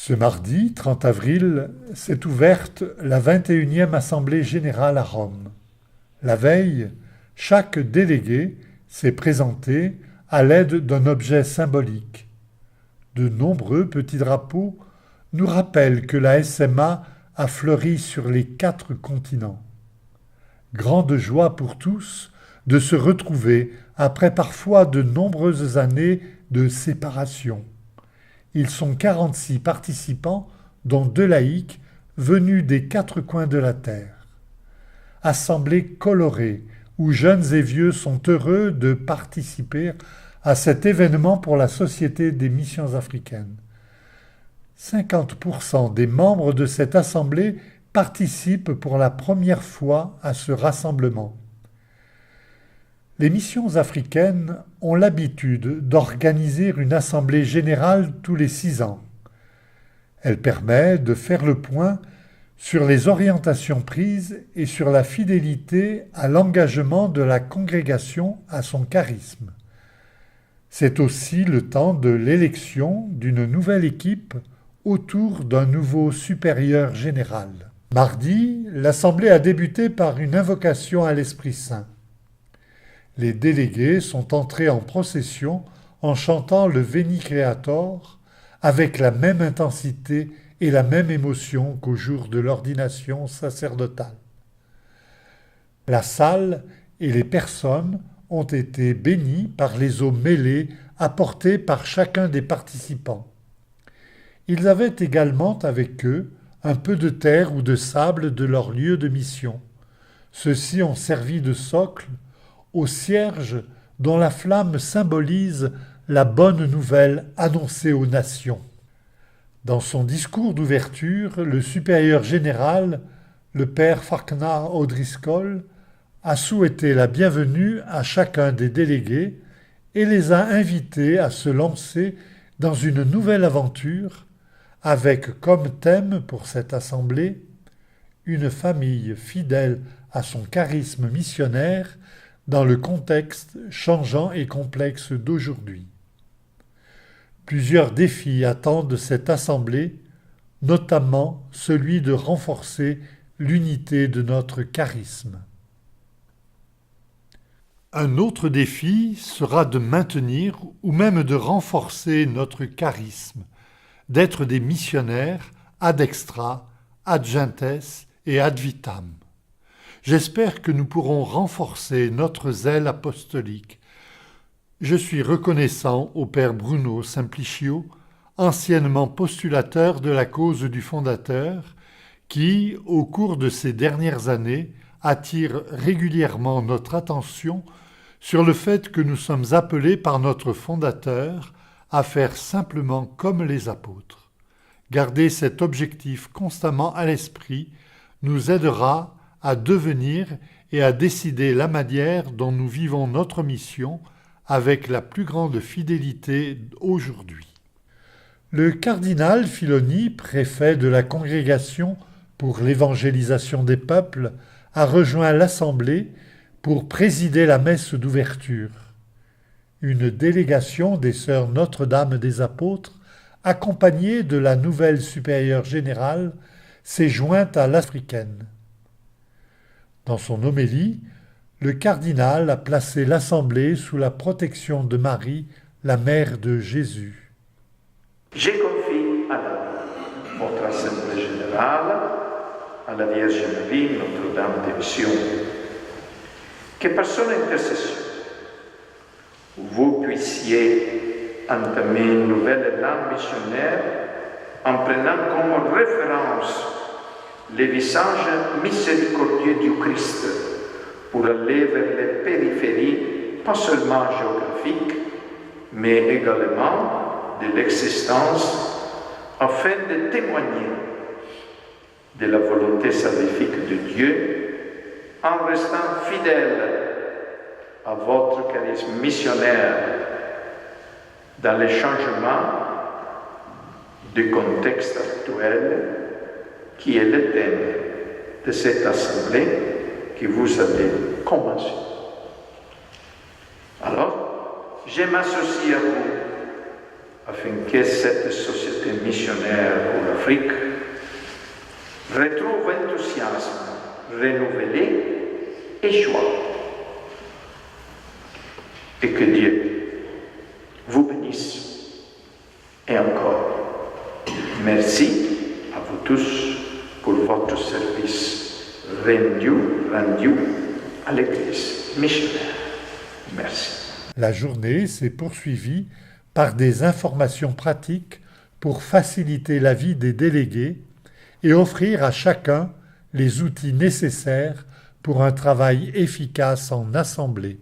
Ce mardi 30 avril s'est ouverte la 21e Assemblée générale à Rome. La veille, chaque délégué s'est présenté à l'aide d'un objet symbolique. De nombreux petits drapeaux nous rappellent que la SMA a fleuri sur les 4 continents. Grande joie pour tous de se retrouver après parfois de nombreuses années de séparation. Ils sont 46 participants, dont 2 laïcs, venus des 4 coins de la terre. Assemblée colorée, où jeunes et vieux sont heureux de participer à cet événement pour la Société des missions africaines. 50% des membres de cette assemblée participent pour la première fois à ce rassemblement. Les missions africaines ont l'habitude d'organiser une assemblée générale tous les 6 ans. Elle permet de faire le point sur les orientations prises et sur la fidélité à l'engagement de la congrégation à son charisme. C'est aussi le temps de l'élection d'une nouvelle équipe autour d'un nouveau supérieur général. Mardi, l'assemblée a débuté par une invocation à l'Esprit Saint. Les délégués sont entrés en procession en chantant le Veni Creator avec la même intensité et la même émotion qu'au jour de l'ordination sacerdotale. La salle et les personnes ont été bénies par les eaux mêlées apportées par chacun des participants. Ils avaient également avec eux un peu de terre ou de sable de leur lieu de mission. Ceux-ci ont servi de socle au cierge dont la flamme symbolise la bonne nouvelle annoncée aux nations. Dans son discours d'ouverture, le supérieur général, le père Farquhar O'Driscoll, a souhaité la bienvenue à chacun des délégués et les a invités à se lancer dans une nouvelle aventure avec comme thème pour cette assemblée une famille fidèle à son charisme missionnaire dans le contexte changeant et complexe d'aujourd'hui. Plusieurs défis attendent cette assemblée, notamment celui de renforcer l'unité de notre charisme. Un autre défi sera de maintenir ou même de renforcer notre charisme, d'être des missionnaires ad extra, ad gentes et ad vitam. J'espère que nous pourrons renforcer notre zèle apostolique. Je suis reconnaissant au père Bruno Simplicio, anciennement postulateur de la cause du fondateur, qui, au cours de ces dernières années, attire régulièrement notre attention sur le fait que nous sommes appelés par notre fondateur à faire simplement comme les apôtres. Garder cet objectif constamment à l'esprit nous aidera à devenir et à décider la manière dont nous vivons notre mission avec la plus grande fidélité aujourd'hui. Le cardinal Filoni, préfet de la Congrégation pour l'évangélisation des peuples, a rejoint l'Assemblée pour présider la messe d'ouverture. Une délégation des sœurs Notre-Dame des Apôtres, accompagnée de la nouvelle supérieure générale, s'est jointe à l'africaine. Dans son homélie, le cardinal a placé l'Assemblée sous la protection de Marie, la mère de Jésus. Je confie à votre Assemblée générale, à la Vierge Marie, Notre-Dame des Missions, que par son intercession, vous puissiez entamer une nouvelle élan missionnaire en prenant comme référence les visages miséricordieux du Christ pour aller vers les périphéries, pas seulement géographiques, mais également de l'existence, afin de témoigner de la volonté salvifique de Dieu en restant fidèle à votre charisme missionnaire dans les changements du contexte actuel qui est le thème de cette assemblée que vous avez commencé. Alors, je m'associe à vous afin que cette société missionnaire pour l'Afrique retrouve enthousiasme renouvelé et joie. Et que Dieu vous bénisse. Et encore, merci à vous tous pour votre service rendu à l'Église missionnaire. Merci. La journée s'est poursuivie par des informations pratiques pour faciliter la vie des délégués et offrir à chacun les outils nécessaires pour un travail efficace en assemblée.